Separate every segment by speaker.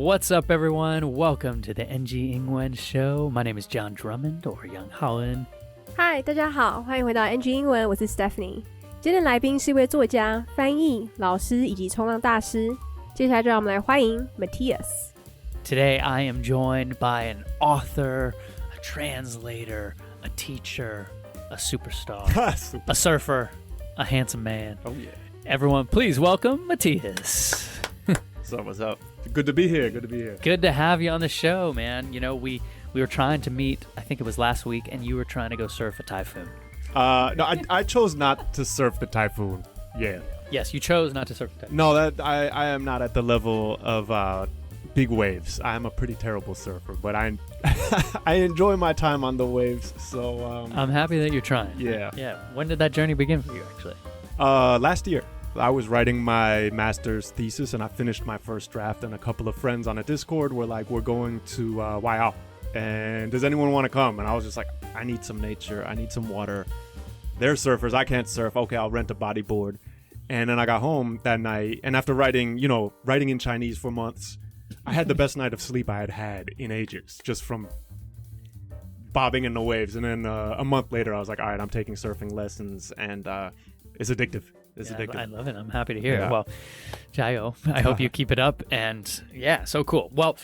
Speaker 1: What's up, everyone? Welcome to the NG 英文 Show. My name is John Drummond, or Young Holland.
Speaker 2: Hi, 大家好，欢迎回到 NG 英文，我是 Stephanie。今天的来宾是一位作家、翻译、老师以及冲浪大师。接下来就让我们来欢迎 Mattias.
Speaker 1: Today, I am joined by an author, a translator, a teacher, a superstar, a surfer, a handsome man.
Speaker 3: Oh, yeah.
Speaker 1: Everyone, please welcome Mattias.
Speaker 3: What's up? Good to be here.
Speaker 1: Good to have you on the show, man. You know, we were trying to meet, I think it was last week, and you were trying to go surf a typhoon.
Speaker 3: No, I chose not to surf the typhoon. Yeah.
Speaker 1: Yes, you chose not to surf the typhoon.
Speaker 3: No, I am not at the level of big waves. I'm a pretty terrible surfer, but I enjoy my time on the waves. So
Speaker 1: I'm happy that you're trying.
Speaker 3: Yeah.
Speaker 1: Yeah. When did that journey begin for you, actually?
Speaker 3: Last year. I was writing my master's thesis and I finished my first draft, and a couple of friends on a Discord were like, we're going to Waiao, and does anyone want to come? And I was just like, I need some nature, I need some water. They're surfers, I can't surf. Okay, I'll rent a bodyboard. And then I got home that night, and after writing in Chinese for months, I had the best night of sleep I had in ages, just from bobbing in the waves. And then a month later, I was like, all right, I'm taking surfing lessons, and it's addictive. It's addictive.
Speaker 1: I love it. I'm happy to hear
Speaker 3: it.
Speaker 1: Well, Jayo, I hope you keep it up. And yeah, so cool. Well,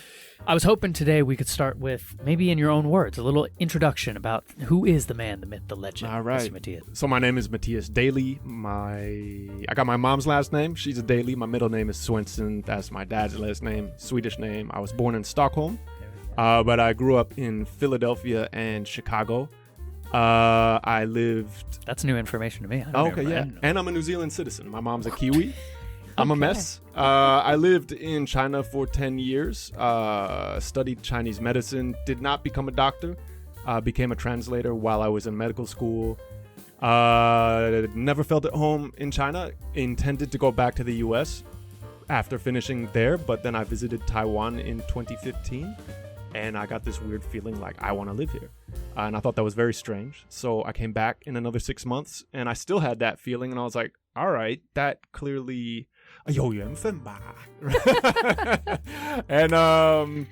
Speaker 1: I was hoping today we could start with, maybe in your own words, a little introduction about who is the man, the myth, the legend.
Speaker 3: All right.
Speaker 1: Mattias.
Speaker 3: So my name is Mattias Daly. I got my mom's last name. She's a Daly. My middle name is Svensson. That's my dad's last name, Swedish name. I was born in Stockholm, but I grew up in Philadelphia and Chicago. I lived...
Speaker 1: That's new information to me.
Speaker 3: Okay, yeah. And I'm a New Zealand citizen. My mom's a Kiwi. I'm a mess. I lived in China for 10 years, studied Chinese medicine, did not become a doctor, became a translator while I was in medical school. Never felt at home in China, intended to go back to the US after finishing there, but then I visited Taiwan in 2015. And I got this weird feeling like I want to live here. And I thought that was very strange. So I came back in another 6 months and I still had that feeling. And I was like, all right, that clearly 有缘分吧. And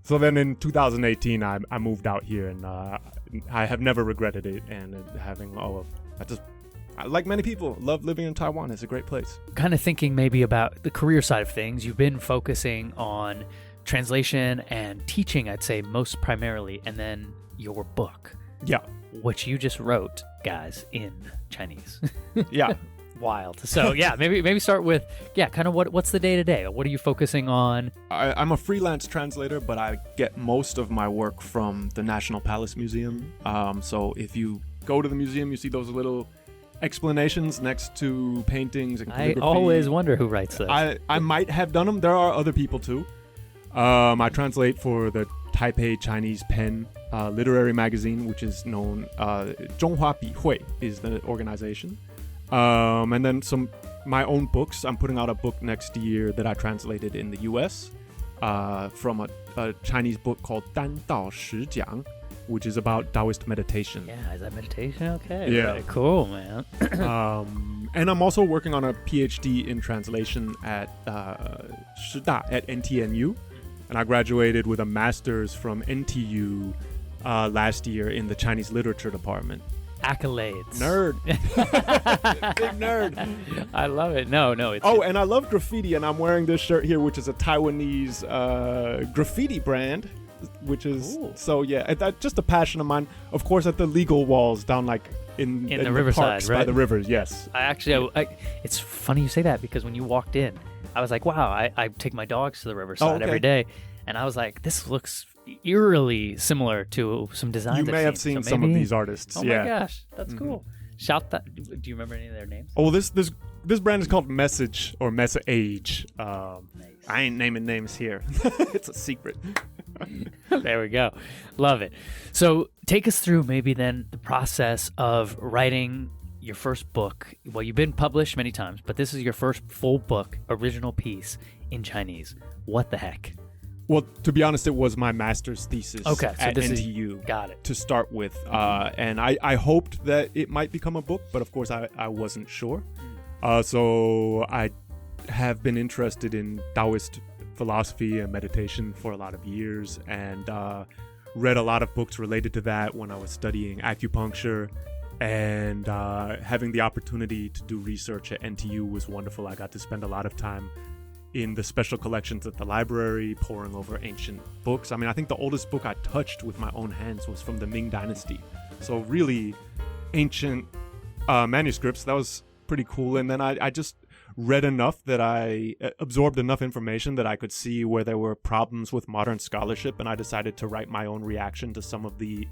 Speaker 3: so then in 2018, I moved out here, and I have never regretted it. And having like many people, love living in Taiwan. It's a great place.
Speaker 1: Kind of thinking maybe about the career side of things. You've been focusing on translation and teaching, I'd say, most primarily, and then your book.
Speaker 3: Yeah.
Speaker 1: Which you just wrote, guys, in Chinese.
Speaker 3: Yeah.
Speaker 1: Wild. So yeah, maybe start with, kind of what's the day-to-day? What are you focusing on?
Speaker 3: I'm a freelance translator, but I get most of my work from the National Palace Museum. So if you go to the museum, you see those little explanations next to paintings and calligraphy.
Speaker 1: I always wonder who writes those.
Speaker 3: I might have done them. There are other people too. I translate for the Taipei Chinese Pen literary magazine, which is known, 中华笔会 is the organization. And then my own books. I'm putting out a book next year that I translated in the US from a Chinese book called 单道实讲, which is about Taoist meditation.
Speaker 1: Yeah, is that meditation? Okay.
Speaker 3: Yeah.
Speaker 1: Very cool, man.
Speaker 3: And I'm also working on a PhD in translation at 师大 at NTNU. And I graduated with a master's from NTU last year in the Chinese literature department.
Speaker 1: Accolades.
Speaker 3: Nerd. Big nerd.
Speaker 1: I love it. No, it's...
Speaker 3: Oh, and I love graffiti, and I'm wearing this shirt here, which is a Taiwanese graffiti brand, which is... Ooh. So, yeah, that's just a passion of mine. Of course, at the legal walls down, like, in
Speaker 1: the riverside,
Speaker 3: parks,
Speaker 1: right?
Speaker 3: By the rivers, yes.
Speaker 1: It's funny you say that, because when you walked in, I was like, wow, I take my dogs to the riverside every day. And I was like, this looks eerily similar to some designs
Speaker 3: You may have seen some of these artists.
Speaker 1: Oh my gosh, that's cool. Shout that. Do you remember any of their names?
Speaker 3: Oh, this brand is called Message or Message.
Speaker 1: Nice.
Speaker 3: I ain't naming names here. It's a secret.
Speaker 1: There we go. Love it. So take us through maybe then the process of writing your first book. Well, you've been published many times, but this is your first full book, original piece in Chinese. What the heck?
Speaker 3: Well, to be honest, it was my master's thesis at NTU.
Speaker 1: Got it.
Speaker 3: To start with. And I hoped that it might become a book, but of course I wasn't sure. So I have been interested in Taoist philosophy and meditation for a lot of years, and read a lot of books related to that when I was studying acupuncture. And having the opportunity to do research at NTU was wonderful. I got to spend a lot of time in the special collections at the library, poring over ancient books. I mean, I think the oldest book I touched with my own hands was from the Ming Dynasty. So really ancient manuscripts. That was pretty cool. And then I just read enough that I absorbed enough information that I could see where there were problems with modern scholarship. And I decided to write my own reaction to some of the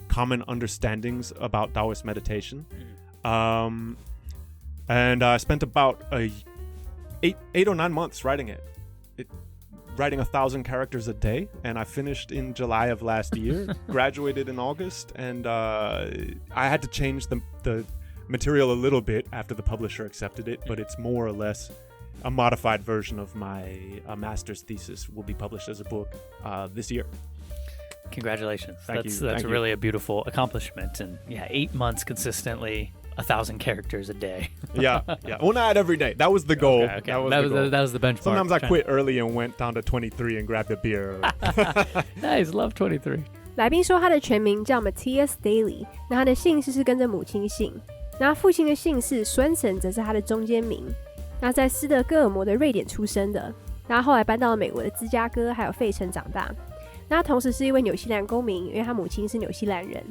Speaker 3: common understandings about Taoist meditation. And I spent about eight or 9 months writing it, writing 1,000 characters a day. And I finished in July of last year, graduated in August. And I had to change the material a little bit after the publisher accepted it, but it's more or less a modified version of my master's thesis. Will be published as a book this year.
Speaker 1: Congratulations.
Speaker 3: Thank you.
Speaker 1: That's really a beautiful accomplishment. And yeah, 8 months consistently, 1,000 characters a day.
Speaker 3: yeah. Well, not every day. That was the goal.
Speaker 1: Okay.
Speaker 3: That was
Speaker 1: the benchmark.
Speaker 3: Sometimes I quit early and went down to 23 and grabbed a beer.
Speaker 1: Nice, love 23.
Speaker 2: 来宾说他的全名叫 Mattias Daly， 那他的姓氏是跟着母亲姓，那父亲的姓氏孙神则是他的中间名。那在斯德哥尔摩的瑞典出生的，那他后来搬到了美国的芝加哥还有费城长大。那他同时是一位纽西兰公民，因为他母亲是纽西兰人。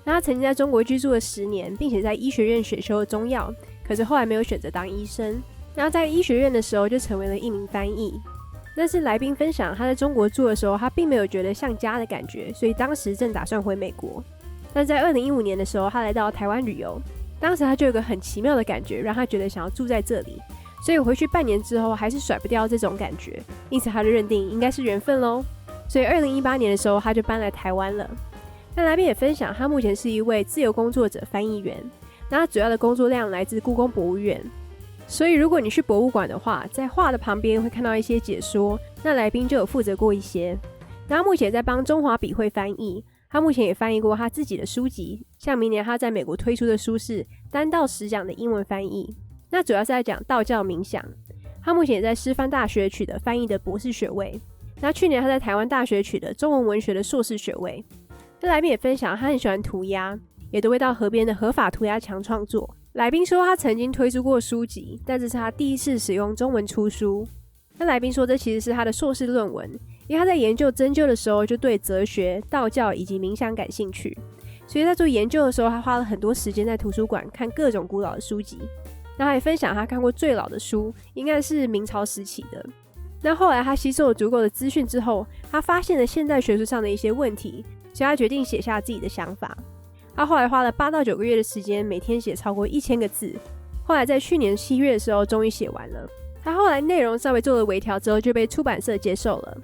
Speaker 2: 那他曾经在中国居住了10年，并且在医学院选修了中药，可是后来没有选择当医生。那在医学院的时候就成为了一名翻译。但是来宾分享他在中国住的时候，他并没有觉得像家的感觉，所以当时正打算回美国。但在2015年的时候，他来到台湾旅游，当时他就有个很奇妙的感觉，让他觉得想要住在这里。所以回去半年之后，还是甩不掉这种感觉，因此他就认定应该是缘分咯。所以2018年的时候，他就搬来台湾了。那来宾也分享，他目前是一位自由工作者翻译员，那他主要的工作量来自故宫博物院。所以如果你去博物馆的话，在画的旁边会看到一些解说，那来宾就有负责过一些。那他目前在帮中华笔会翻译，他目前也翻译过他自己的书籍，像明年他在美国推出的书是单到10讲的英文翻译，那主要是在讲道教冥想。他目前也在师范大学取得翻译的博士学位，那去年他在台湾大学取得中文文学的硕士学位。那来宾也分享他很喜欢涂鸦，也都会到河边的合法涂鸦墙创作。来宾说他曾经推出过书籍，但这是他第一次使用中文出书。那来宾说这其实是他的硕士论文，因为他在研究针灸的时候就对哲学、道教以及冥想感兴趣，所以在做研究的时候他花了很多时间在图书馆看各种古老的书籍。那他也分享他看过最老的书应该是明朝时期的。那后来他吸收了足够的资讯之后，他发现了现代学术上的一些问题，所以他决定写下自己的想法。他后来花了8到9个月的时间，每天写超过1000个字。后来在去年7月的时候，终于写完了。他后来内容稍微做了微调之后，就被出版社接受了。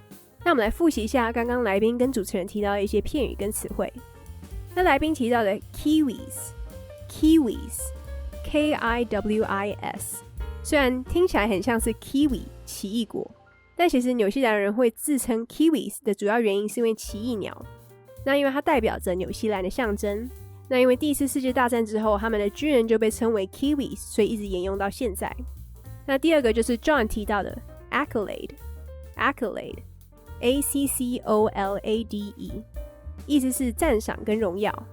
Speaker 2: 那我们来复习一下刚刚来宾跟主持人提到的一些片语跟词汇。那来宾提到的 Kiwis K-I-W-I-S， 虽然听起来很像是 kiwi 奇异果，但其实纽西兰人会自称 Kiwis 的主要原因是因为奇异鸟。那因为它代表着纽西兰的象征，那因为第一次世界大战之后，他们的军人就被称为 Kiwis， 所以一直沿用到现在。那第二个就是 John 提到的 Accolade A-C-C-O-L-A-D-E， 意思是赞赏跟荣耀。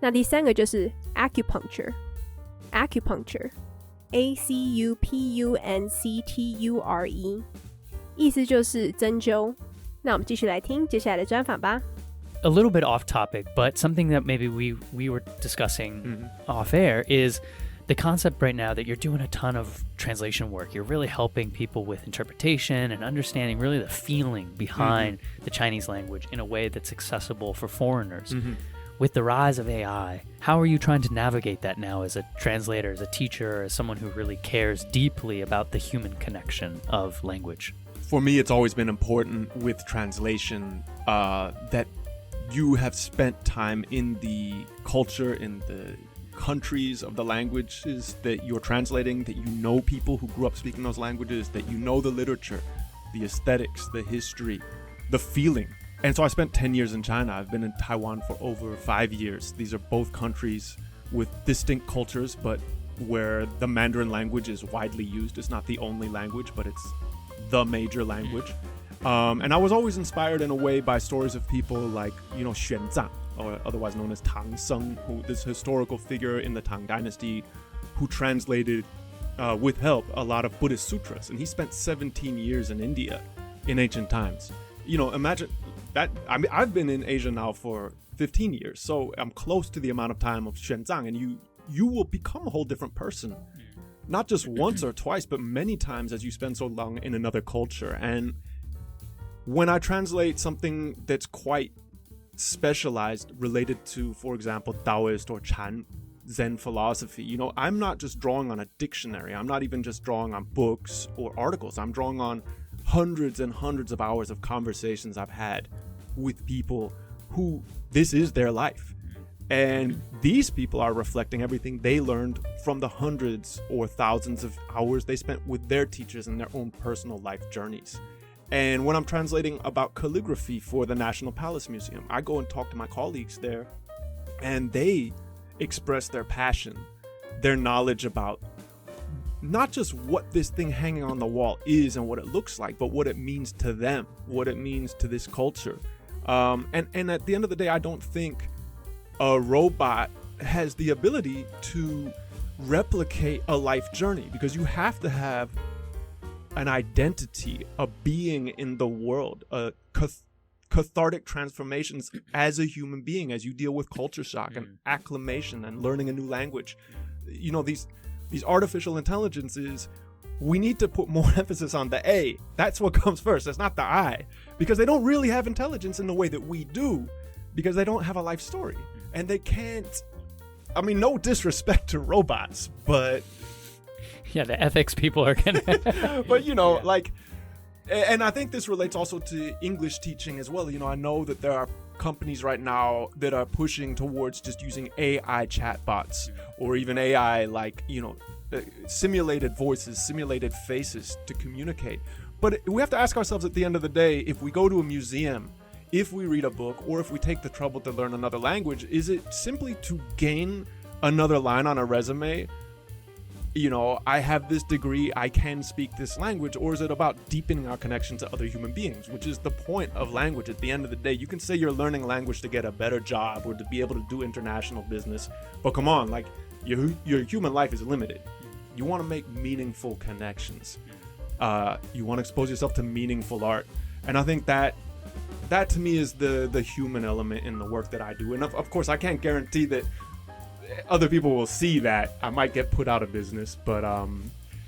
Speaker 2: 那第三个就是 Acupuncture A-C-U-P-U-N-C-T-U-R-E， 意思就是针灸。那我们继续来听接下来的专访吧。
Speaker 1: A little bit off topic, but something that maybe we were discussing off air is the concept right now that you're doing a ton of translation work. You're really helping people with interpretation and understanding really the feeling behind the Chinese language in a way that's accessible for foreigners. With the rise of AI, how are you trying to navigate that now as a translator, as a teacher, as someone who really cares deeply about the human connection of language?
Speaker 3: For me, it's always been important with translation that you have spent time in the culture, in the countries of the languages that you're translating, that you know people who grew up speaking those languages, that you know the literature, the aesthetics, the history, the feeling. And so I spent 10 years in China. I've been in Taiwan for over 5 years. These are both countries with distinct cultures, but where the Mandarin language is widely used. It's not the only language, but it's the major language. And I was always inspired in a way by stories of people like, Xuan Zhang, or otherwise known as Tang Seng, this historical figure in the Tang Dynasty who translated, with help, a lot of Buddhist Sutras. And he spent 17 years in India in ancient times. Imagine that. I mean, I've been in Asia now for 15 years, so I'm close to the amount of time of Xuan Zhang, and you will become a whole different person. Not just once or twice, but many times as you spend so long in another culture. And when I translate something that's quite specialized, related to, for example, Taoist or Chan Zen philosophy, I'm not just drawing on a dictionary. I'm not even just drawing on books or articles. I'm drawing on hundreds and hundreds of hours of conversations I've had with people who this is their life. And these people are reflecting everything they learned from the hundreds or thousands of hours they spent with their teachers in their own personal life journeys. And when I'm translating about calligraphy for the National Palace Museum, I go and talk to my colleagues there, and they express their passion, their knowledge about not just what this thing hanging on the wall is and what it looks like, but what it means to them, what it means to this culture. And at the end of the day, I don't think a robot has the ability to replicate a life journey, because you have to have an identity, a being in the world, a cathartic transformations as a human being as you deal with culture shock and acclimation and learning a new language. These artificial intelligences, we need to put more emphasis on the A. That's what comes first. That's not the I, because they don't really have intelligence in the way that we do, because they don't have a life story, and they can't. I mean, no disrespect to robots, but
Speaker 1: yeah, the ethics people are gonna.
Speaker 3: But and I think this relates also to English teaching as well. I know that there are companies right now that are pushing towards just using AI chatbots, or even AI simulated voices, simulated faces to communicate. But we have to ask ourselves at the end of the day, if we go to a museum, if we read a book, or if we take the trouble to learn another language, is it simply to gain another line on a resume? I have this degree, I can speak this language, or is it about deepening our connection to other human beings, which is the point of language at the end of the day? You can say you're learning language to get a better job or to be able to do international business, but come on, your human life is limited. You want to make meaningful connections. You want to expose yourself to meaningful art. And I think that to me is the human element in the work that I do. And of course, I can't guarantee that other people will see that. I might get put out of business, but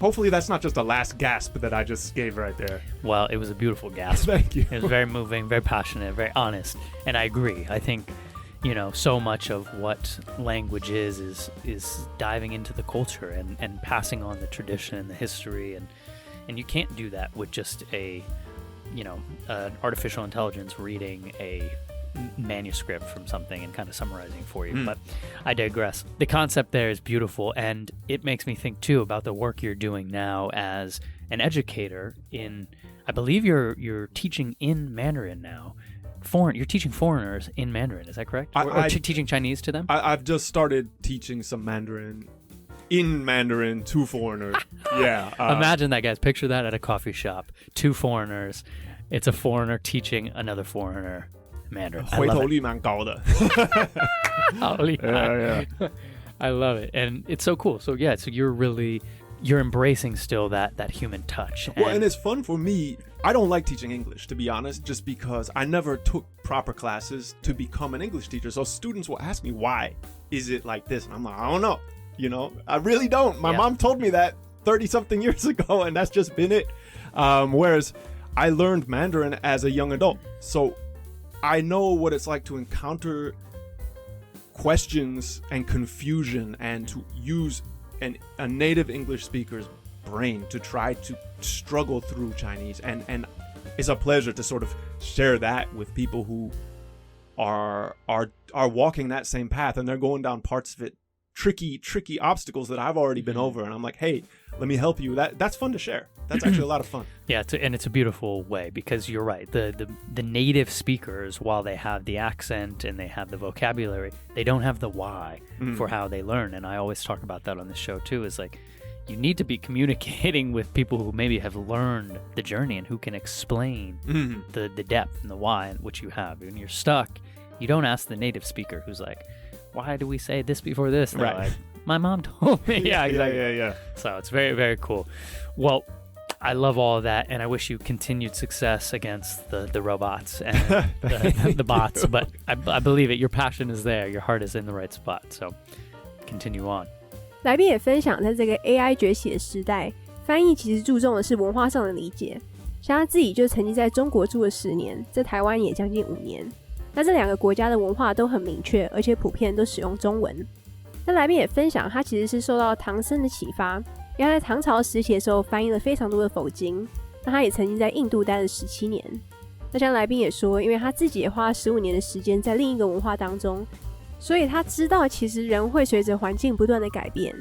Speaker 3: hopefully that's not just a last gasp that I just gave right there.
Speaker 1: Well, it was a beautiful gasp.
Speaker 3: Thank you.
Speaker 1: It was very moving, very passionate, very honest. And I agree. I think, so much of what language is diving into the culture and passing on the tradition and the history. And you can't do that with just an artificial intelligence reading a manuscript from something and kind of summarizing for you. But I digress. The concept there is beautiful, and it makes me think too about the work you're doing now as an educator in, I believe you're teaching in Mandarin now. You're teaching foreigners in Mandarin, is that correct? Or teaching Chinese to them?
Speaker 3: I've just started teaching some Mandarin in Mandarin to foreigners. Yeah.
Speaker 1: Imagine that, guys. Picture that at a coffee shop. Two foreigners. It's a foreigner teaching another foreigner Mandarin.
Speaker 3: 回头率蛮高的。
Speaker 1: 好厉害。
Speaker 3: Yeah.
Speaker 1: I love it. And it's so cool. So yeah, so you're embracing still that human touch.
Speaker 3: And it's fun for me. I don't like teaching English, to be honest, just because I never took proper classes to become an English teacher. So students will ask me, why is it like this? And I'm like, I don't know. I really don't. My mom told me that 30-something years ago, and that's just been it. Whereas I learned Mandarin as a young adult. So I know what it's like to encounter questions and confusion and to use a native English speaker's brain to try to struggle through Chinese. And it's a pleasure to sort of share that with people who are walking that same path, and they're going down parts of it, tricky obstacles that I've already been over. And I'm like, hey, let me help you. That's fun to share. That's actually a lot of fun.
Speaker 1: Yeah, it's a beautiful way, because you're right. The native speakers, while they have the accent and they have the vocabulary, they don't have the why for how they learn. And I always talk about that on the show too, is like, you need to be communicating with people who maybe have learned the journey and who can explain the depth and the why which you have. When you're stuck, you don't ask the native speaker who's like, why do we say this before this? And
Speaker 3: right.
Speaker 1: Like, my mom told me.
Speaker 3: Yeah, exactly.
Speaker 1: Yeah. So it's very, very cool. Well, I love all of that, and I wish you continued success against the robots and the bots. But I believe it. Your passion is there. Your heart is in the right spot. So continue on.
Speaker 2: 来宾也分享，在这个 AI 崛起的时代，翻译其实注重的是文化上的理解。像他自己就曾经在中国住了10年，在台湾也将近5年。那这2个国家的文化都很明确，而且普遍都使用中文。那来宾也分享，他其实是受到唐僧的启发。因为他在唐朝时期的时候翻译了非常多的佛经，那他也曾经在印度待了17年。那像来宾也说，因为他自己也花了15年的时间在另一个文化当中，所以他知道其实人会随着环境不断的改变。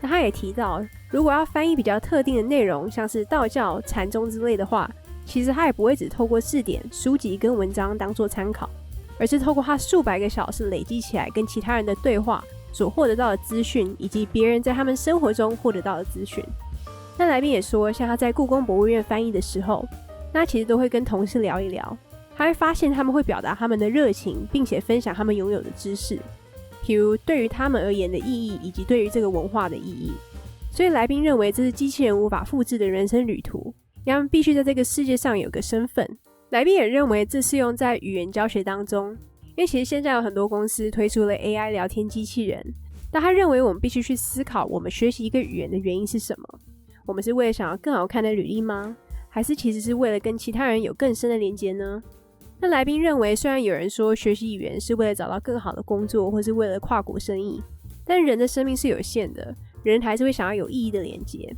Speaker 2: 那他也提到，如果要翻译比较特定的内容，像是道教、禅宗之类的话，其实他也不会只透过字典、书籍跟文章当做参考，而是透过他数百个小时累积起来跟其他人的对话所获得到的资讯，以及别人在他们生活中获得到的资讯。那来宾也说，像他在故宫博物院翻译的时候，那其实都会跟同事聊一聊，他会发现他们会表达他们的热情，并且分享他们拥有的知识，譬如对于他们而言的意义，以及对于这个文化的意义。所以来宾认为这是机器人无法复制的人生旅途，他们必须在这个世界上有个身份。来宾也认为这适用在语言教学当中，因为其实现在有很多公司推出了 AI 聊天机器人，但他认为我们必须去思考我们学习一个语言的原因是什么。我们是为了想要更好看的履历吗？还是其实是为了跟其他人有更深的连结呢？那来宾认为，虽然有人说学习语言是为了找到更好的工作，或是为了跨国生意，但人的生命是有限的，人还是会想要有意义的连结。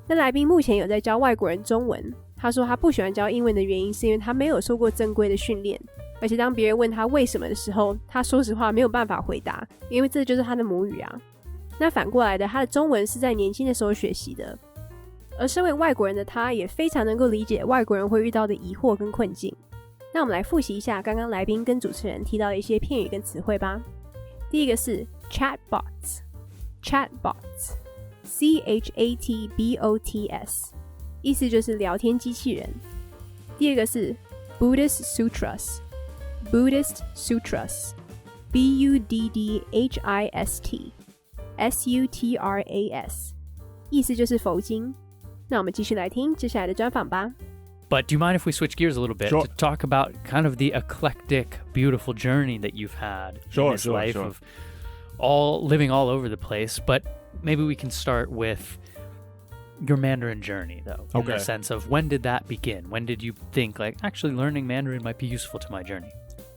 Speaker 2: 那来宾目前有在教外国人中文，他说他不喜欢教英文的原因是因为他没有受过正规的训练，而且当别人问他为什么的时候，他说实话没有办法回答，因为这就是他的母语啊。那反过来的，他的中文是在年轻的时候学习的，而身为外国人的他也非常能够理解外国人会遇到的疑惑跟困境。那我们来复习一下刚刚来宾跟主持人提到的一些片语跟词汇吧。第一个是 Chatbots ChatBots 意思就是聊天机器人。第二个是 Buddhist Sutras BUDDHIST意思就是佛经。那我们继续来听接下来的专访吧。
Speaker 1: But do you mind if we switch gears a little bit
Speaker 3: Sure.
Speaker 1: to talk about kind of the eclectic, beautiful journey that you've had in this life of living all over the place? But maybe we can start with your Mandarin journey, though, in the sense of when did that begin? When did you think, like, actually learning Mandarin might be useful to my journey?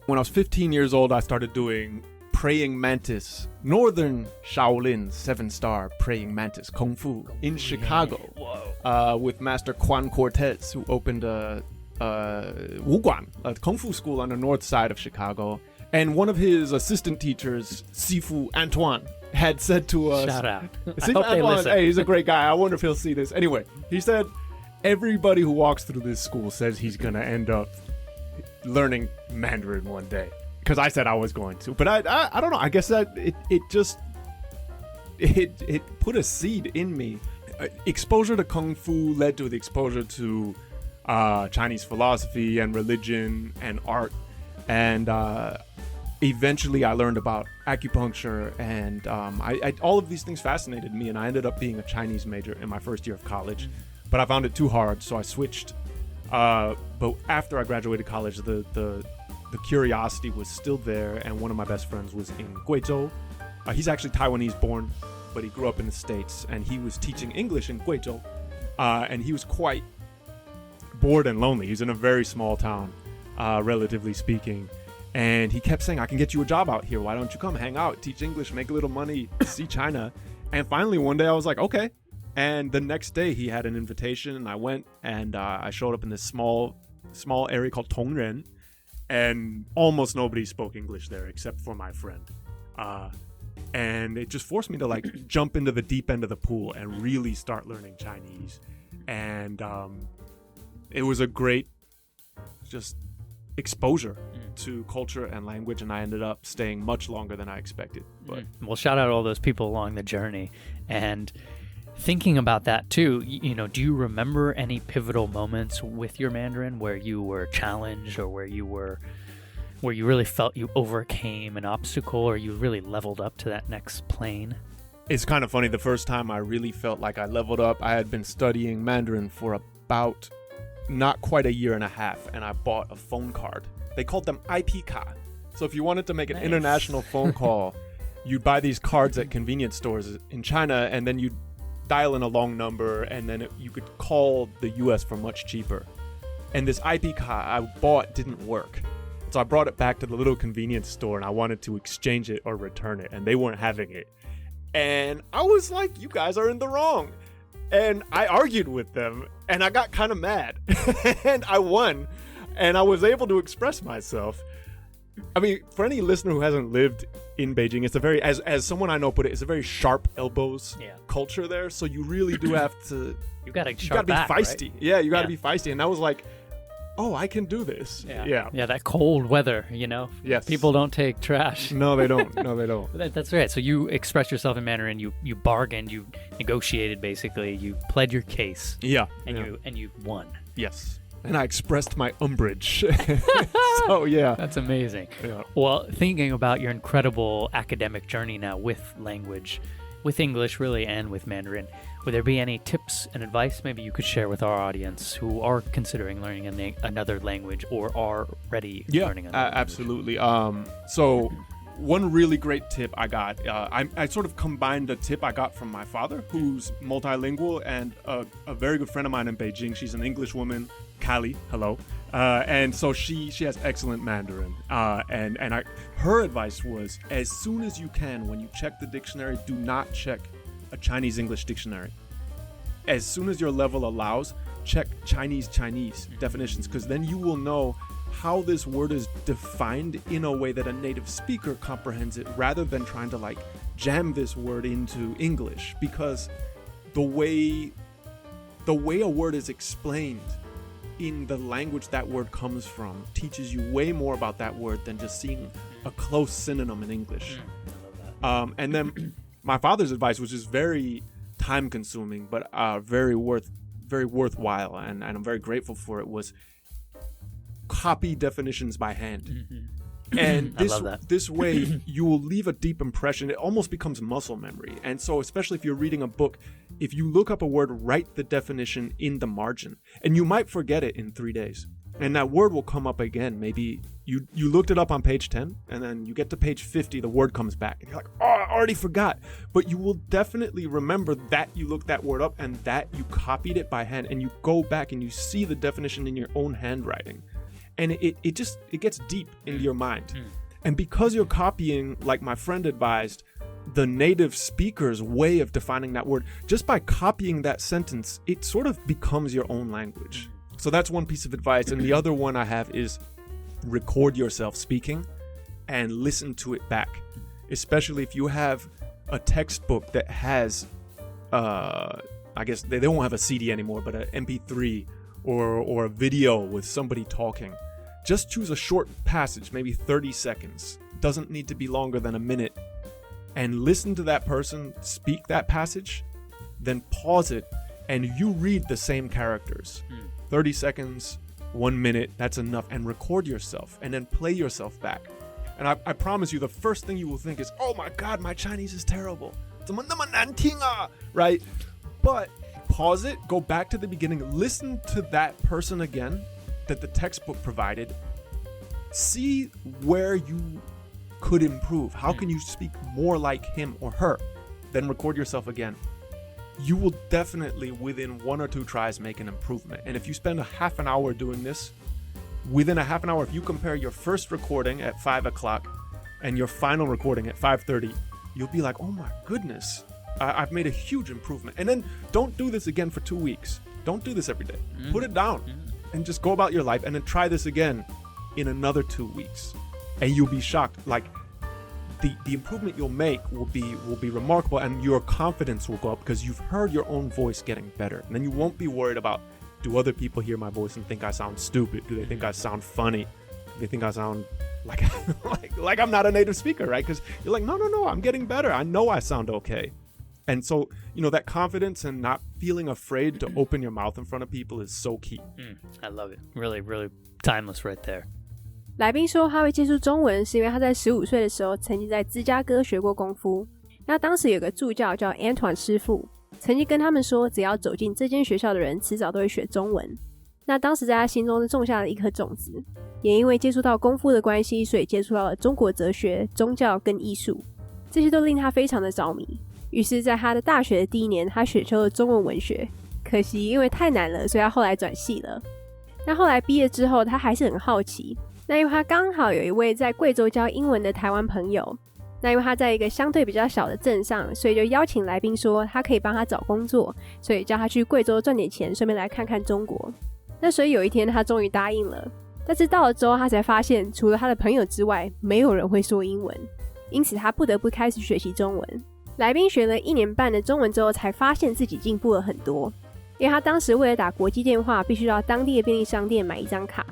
Speaker 3: When I was 15 years old, I started doing praying mantis, Northern Shaolin 7-star praying mantis, Kung Fu, in Chicago. With Master Quan Cortez, who opened a Wuguan, a Kung Fu school on the north side of Chicago. And one of his assistant teachers, Sifu Antoine, had said to us...
Speaker 1: Shout out.
Speaker 3: I hope they listen. Hey, he's a great guy. I wonder if he'll see this. Anyway, he said, everybody who walks through this school says he's going to end up learning Mandarin one day. Because I said I was going to. But I don't know. I guess that it put a seed in me. Exposure to Kung Fu led to the exposure to Chinese philosophy and religion and art. And eventually I learned about acupuncture. And all of these things fascinated me. And I ended up being a Chinese major in my first year of college. But I found it too hard, so I switched. But after I graduated college, the curiosity was still there. And one of my best friends was in Guizhou. He's actually Taiwanese born, but he grew up in the States, and he was teaching English in Guizhou. And he was quite bored and lonely. He's in a very small town, relatively speaking. And he kept saying, I can get you a job out here. Why don't you come hang out, teach English, make a little money, see China? And finally, one day I was like, okay. And the next day he had an invitation, and I went, and I showed up in this small area called Tongren. And almost nobody spoke English there except for my friend. And it just forced me to like jump into the deep end of the pool and really start learning Chinese. And it was a great just exposure to culture and language, and I ended up staying much longer than I expected. But
Speaker 1: Well, shout out all those people along the journey. And thinking about that too, do you remember any pivotal moments with your Mandarin where you were challenged or where you really felt you overcame an obstacle or you really leveled up to that next plane?
Speaker 3: It's kind of funny. The first time I really felt like I leveled up, I had been studying Mandarin for about not quite a year and a half, and I bought a phone card. They called them IP ka. So if you wanted to make an international phone call, you'd buy these cards at convenience stores in China, and then you'd dial in a long number, and then you could call the US for much cheaper. And this IP ka I bought didn't work. So I brought it back to the little convenience store, and I wanted to exchange it or return it, and they weren't having it. And I was like, you guys are in the wrong. And I argued with them, and I got kind of mad. And I won, and I was able to express myself. I mean, for any listener who hasn't lived in Beijing, it's a very, as someone I know put it, it's a very sharp elbows culture there. So you really do have to...
Speaker 1: You gotta
Speaker 3: be feisty.
Speaker 1: Right?
Speaker 3: Yeah, you gotta be feisty. And I was like, oh, I can do this. Yeah,
Speaker 1: that cold weather,
Speaker 3: Yes.
Speaker 1: People don't take trash.
Speaker 3: No, they don't.
Speaker 1: That's right. So you expressed yourself in Mandarin, you bargained, you negotiated basically, you pled your case.
Speaker 3: Yeah.
Speaker 1: And you won.
Speaker 3: Yes. And I expressed my Umbridge. So, yeah.
Speaker 1: That's amazing.
Speaker 3: Yeah.
Speaker 1: Well, thinking about your incredible academic journey now with language, with English really, and with Mandarin, would there be any tips and advice maybe you could share with our audience who are considering learning another language or are ready learning another language?
Speaker 3: Absolutely. So one really great tip I got, I sort of combined a tip I got from my father, who's multilingual, and a very good friend of mine in Beijing. She's an English woman, Callie. Hello. And so she has excellent Mandarin. And her advice was, as soon as you can, when you check the dictionary, do not check a Chinese English dictionary. As soon as your level allows, check Chinese definitions, because then you will know how this word is defined in a way that a native speaker comprehends it, rather than trying to jam this word into English, because the way a word is explained in the language that word comes from teaches you way more about that word than just seeing a close synonym in English.
Speaker 1: I love that.
Speaker 3: And then my father's advice, which is very time consuming but very worthwhile, and I'm very grateful for it, was copy definitions by hand. And this way you will leave a deep impression. It almost becomes muscle memory. And so especially if you're reading a book, if you look up a word, write the definition in the margin, and you might forget it in 3 days, and that word will come up again. Maybe you looked it up on page 10, and then you get to page 50, the word comes back, and you're like, oh, I already forgot. But you will definitely remember that you looked that word up and that you copied it by hand, and you go back and you see the definition in your own handwriting. And it gets deep into your mind. And because you're copying, like my friend advised, the native speaker's way of defining that word, just by copying that sentence, it sort of becomes your own language. So that's one piece of advice. And the other one I have is record yourself speaking and listen to it back. Especially if you have a textbook that has, I guess they won't have a CD anymore, but an MP3 or a video with somebody talking. Just choose a short passage, maybe 30 seconds. Doesn't need to be longer than a minute. And listen to that person speak that passage, then pause it, and you read the same characters. 30 seconds, 1 minute, that's enough. And record yourself, and then play yourself back. And I promise you, the first thing you will think is, oh my God, my Chinese is terrible. 怎么那么难听啊? Right? But pause it, go back to the beginning, listen to that person again that the textbook provided, see where you could improve. How can you speak more like him or her? Then record yourself again. You will definitely, within 1 or 2 tries, make an improvement. And if you spend a half an hour doing this, within a half an hour, if you compare your first recording at 5 o'clock and your final recording at 5:30, you'll be like, oh my goodness, I've made a huge improvement. And then don't do this again for 2 weeks. Don't do this every day. Put it down and just go about your life, and then try this again in another 2 weeks. And you'll be shocked. Like the improvement you'll make will be remarkable, and your confidence will go up because you've heard your own voice getting better. And then you won't be worried about, do other people hear my voice and think I sound stupid? Do they think I sound funny? Do they think I sound like I'm not a native speaker, right? Because you're like, no, I'm getting better. I know I sound okay. And so, that confidence and not feeling afraid to open your mouth in front of people is so key.
Speaker 1: I love it. Really, really timeless right there.
Speaker 2: 来宾说他会接触中文是因为他在15岁的时候曾经在芝加哥学过功夫。那当时有个助教叫 Antoine 师傅，曾经跟他们说只要走进这间学校的人迟早都会学中文。那当时在他心中种下了一颗种子，也因为接触到功夫的关系，所以接触到了中国哲学、宗教跟艺术，这些都令他非常的着迷。于是在他的大学的第一年，他选修了中文文学，可惜因为太难了，所以他后来转系了。那后来毕业之后，他还是很好奇，那因为他刚好有一位在贵州教英文的台湾朋友，那因为他在一个相对比较小的镇上，所以就邀请来宾说他可以帮他找工作，所以叫他去贵州赚点钱，顺便来看看中国。那所以有一天他终于答应了，但是到了之后他才发现除了他的朋友之外，没有人会说英文，因此他不得不开始学习中文。来宾学了1年半的中文之后，才发现自己进步了很多，因为他当时为了打国际电话，必须到当地的便利商店买一张卡，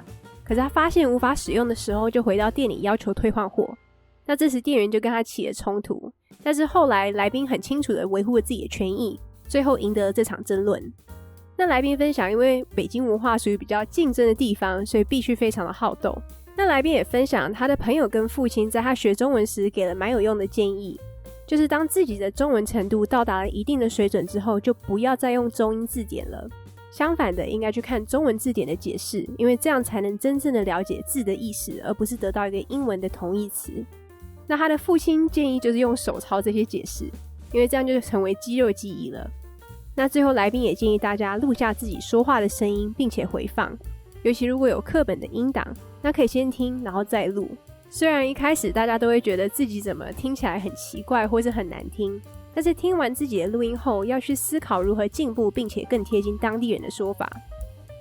Speaker 2: 可是他发现无法使用的时候，就回到店里要求退换货。那这时店员就跟他起了冲突，但是后来来宾很清楚地维护了自己的权益，最后赢得了这场争论。那来宾分享，因为北京文化属于比较竞争的地方，所以必须非常的好斗。那来宾也分享他的朋友跟父亲在他学中文时给了蛮有用的建议，就是当自己的中文程度到达了一定的水准之后，就不要再用中英字典了，相反的应该去看中文字典的解释，因为这样才能真正的了解字的意思，而不是得到一个英文的同义词。那他的父亲建议就是用手抄这些解释，因为这样就成为肌肉记忆了。那最后来宾也建议大家录下自己说话的声音并且回放，尤其如果有课本的音档，那可以先听然后再录。虽然一开始大家都会觉得自己怎么听起来很奇怪或是很难听，但是听完自己的录音后，要去思考如何进步并且更贴近当地人的说法。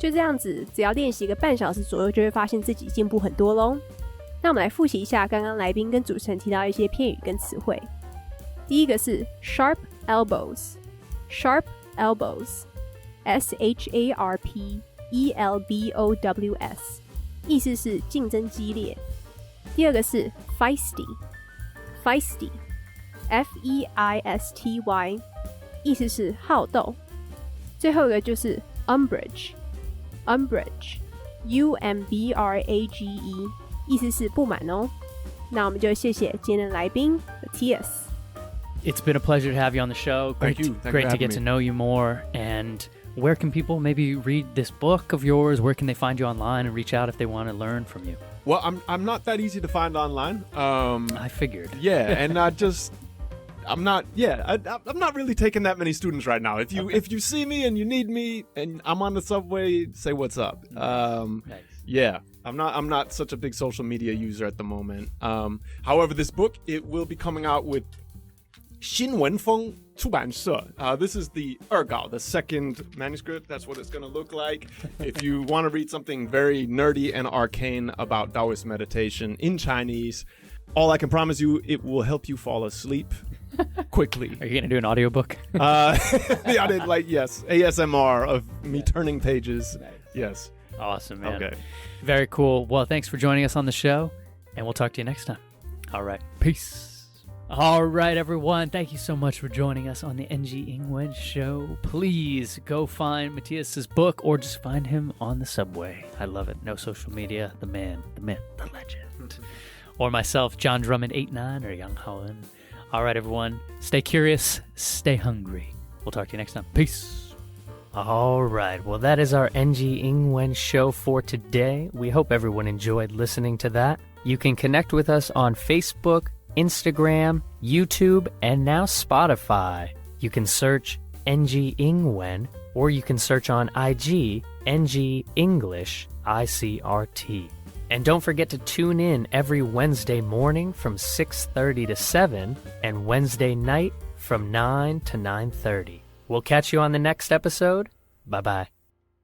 Speaker 2: 就这样子，只要练习个半小时左右，就会发现自己进步很多咯。那我们来复习一下刚刚来宾跟主持人提到一些片语跟词汇。第一个是 sharp elbows， sharp elbows SHARPELBOWS， 意思是竞争激烈。第二个是 Feisty， Feisty FEISTY， 意思是好斗。最后一个就是 Umbridge， Umbridge UMBRAGE， 意思是不满哦。那我们就谢谢今天的来宾 Mattias。It's
Speaker 1: been a pleasure to have you on the show.
Speaker 3: Thank you.
Speaker 1: Great to get to know you more. And where can people maybe read this book of yours? Where can they find you online and reach out if they want to learn from you?
Speaker 3: Well, I'm not that easy to find online.
Speaker 1: I figured.
Speaker 3: Yeah, and I'm not really taking that many students right now. If you see me and you need me and I'm on the subway, say what's up.
Speaker 1: Nice.
Speaker 3: Yeah. I'm not such a big social media user at the moment. However, this book, it will be coming out with 新文风出版社. This is the 二稿, the second manuscript. That's what it's going to look like. If you want to read something very nerdy and arcane about Taoist meditation in Chinese, all I can promise you, it will help you fall asleep quickly.
Speaker 1: Are you going to do an audiobook?
Speaker 3: Yes, ASMR of me turning pages.
Speaker 1: Nice.
Speaker 3: Yes.
Speaker 1: Awesome, man.
Speaker 3: Okay.
Speaker 1: Very cool. Well, thanks for joining us on the show, and we'll talk to you next time. All right. Peace. All right, everyone. Thank you so much for joining us on the NG English show. Please go find Mattias' book or just find him on the subway. I love it. No social media. The man, the myth, the legend. Or myself, John Drummond 89 or Yang Haoen. All right, everyone. Stay curious. Stay hungry. We'll talk to you next time. Peace. All right. Well, that is our NG English show for today. We hope everyone enjoyed listening to that. You can connect with us on Facebook, Instagram, YouTube, and now Spotify. You can search NG Ingwen, or you can search on IG NG English ICRT. And don't forget to tune in every Wednesday morning from 6:30 to 7 and Wednesday night from 9 to 9:30. We'll catch you on the next episode. Bye-bye.